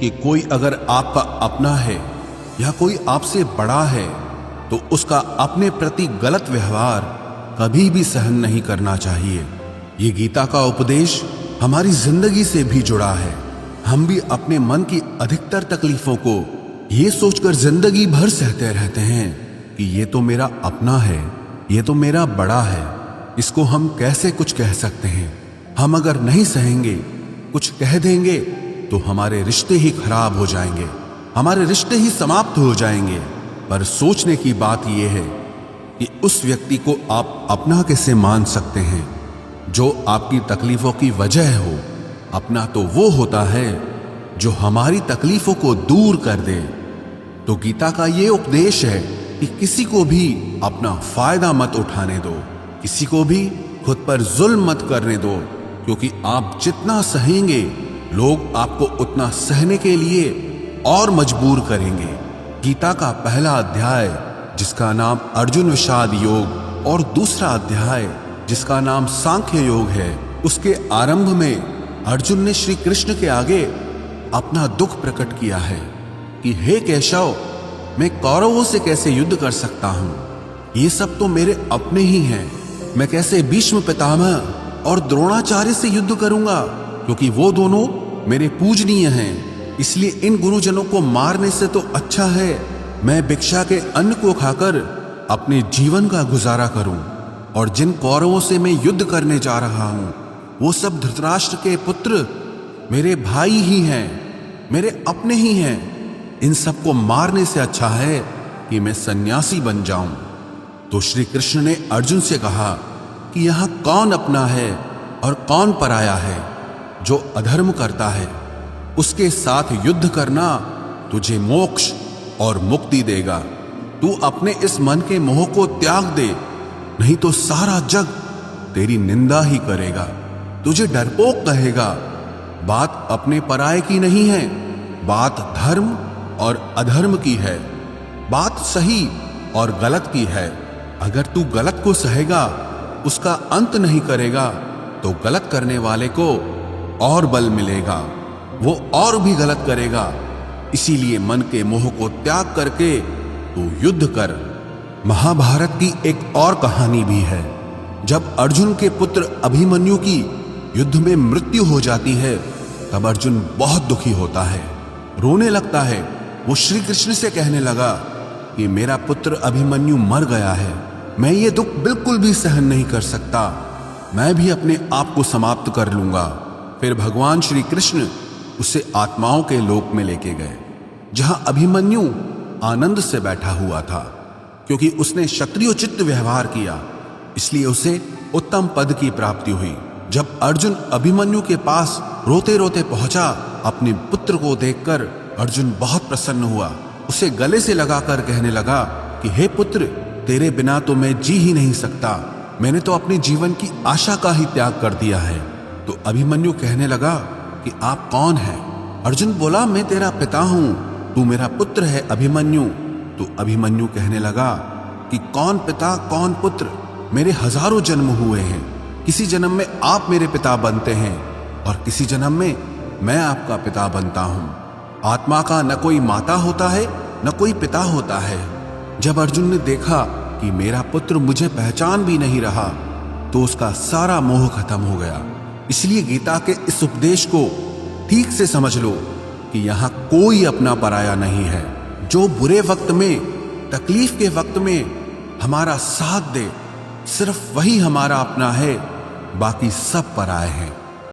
कि कोई अगर आपका अपना है या कोई आपसे बड़ा है तो उसका अपने प्रति गलत व्यवहार कभी भी सहन नहीं करना चाहिए। ये गीता का उपदेश हमारी जिंदगी से भी जुड़ा है। हम भी अपने मन की अधिकतर तकलीफों को ये सोचकर जिंदगी भर सहते रहते हैं कि ये तो मेरा अपना है, ये तो मेरा बड़ा है, इसको हम कैसे कुछ कह सकते हैं। हम अगर नहीं सहेंगे, कुछ कह देंगे तो हमारे रिश्ते ही खराब हो जाएंगे, हमारे रिश्ते ही समाप्त हो जाएंगे। पर सोचने की बात यह है कि उस व्यक्ति को आप अपना कैसे मान सकते हैं जो आपकी तकलीफों की वजह हो। अपना तो वो होता है जो हमारी तकलीफों को दूर कर दे। तो गीता का ये उपदेश है कि किसी को भी अपना फायदा मत उठाने दो, किसी को भी खुद पर जुल्म मत करने दो, क्योंकि आप जितना सहेंगे लोग आपको उतना सहने के लिए और मजबूर करेंगे। गीता का पहला अध्याय जिसका नाम अर्जुन विषाद योग और दूसरा अध्याय जिसका नाम सांख्य योग है, उसके आरंभ में अर्जुन ने श्री कृष्ण के आगे अपना दुख प्रकट किया है कि हे केशव, मैं कौरवों से कैसे युद्ध कर सकता हूं, ये सब तो मेरे अपने ही हैं। मैं कैसे भीष्म पितामह और द्रोणाचार्य से युद्ध करूंगा, क्योंकि वो दोनों मेरे पूजनीय हैं। इसलिए इन गुरुजनों को मारने से तो अच्छा है मैं भिक्षा के अन्न को खाकर अपने जीवन का गुजारा करूं। और जिन कौरवों से मैं युद्ध करने जा रहा हूं वो सब धृतराष्ट्र के पुत्र मेरे भाई ही हैं, मेरे अपने ही हैं। इन सबको मारने से अच्छा है कि मैं सन्यासी बन जाऊं। तो श्री कृष्ण ने अर्जुन से कहा कि यहां कौन अपना है और कौन पराया है। जो अधर्म करता है उसके साथ युद्ध करना तुझे मोक्ष और मुक्ति देगा। तू अपने इस मन के मोह को त्याग दे, नहीं तो सारा जग तेरी निंदा ही करेगा, तुझे डरपोक कहेगा। बात अपने पराये की नहीं है, बात धर्म और अधर्म की है, बात सही और गलत की है। अगर तू गलत को सहेगा, उसका अंत नहीं करेगा, तो गलत करने वाले को और बल मिलेगा, वो और भी गलत करेगा। इसीलिए मन के मोह को त्याग करके तू युद्ध कर। महाभारत की एक और कहानी भी है। जब अर्जुन के पुत्र अभिमन्यु की युद्ध में मृत्यु हो जाती है तब अर्जुन बहुत दुखी होता है, रोने लगता है। वो श्री कृष्ण से कहने लगा कि मेरा पुत्र अभिमन्यु मर गया है, मैं ये दुख बिल्कुल भी सहन नहीं कर सकता, मैं भी अपने आप को समाप्त कर लूंगा। फिर भगवान श्री कृष्ण उसे आत्माओं के लोक में लेके गए, जहां अभिमन्यु आनंद से बैठा हुआ था। क्योंकि उसने क्षत्रियोचित व्यवहार किया, इसलिए उसे उत्तम पद की प्राप्ति हुई। जब अर्जुन अभिमन्यु के पास रोते रोते पहुंचा, अपने पुत्र को देखकर अर्जुन बहुत प्रसन्न हुआ। उसे गले से लगाकर कहने लगा कि हे पुत्र, तेरे बिना तो मैं जी ही नहीं सकता, मैंने तो अपने जीवन की आशा का ही त्याग कर दिया है। तो अभिमन्यु कहने लगा कि आप कौन हैं? अर्जुन बोला, मैं तेरा पिता हूं, तू मेरा पुत्र है अभिमन्यु। तो अभिमन्यु कहने लगा कि कौन पिता कौन पुत्र, मेरे हजारों जन्म हुए हैं, किसी जन्म में आप मेरे पिता बनते हैं और किसी जन्म में मैं आपका पिता बनता हूं। आत्मा का न कोई माता होता है न कोई पिता होता है। जब अर्जुन ने देखा कि मेरा पुत्र मुझे पहचान भी नहीं रहा तो उसका सारा मोह खत्म हो गया। इसलिए गीता के इस उपदेश को ठीक से समझ लो कि यहां कोई अपना पराया नहीं है। जो बुरे वक्त में, तकलीफ के वक्त में हमारा साथ दे, सिर्फ वही हमारा अपना है, बाकी सब पराये हैं।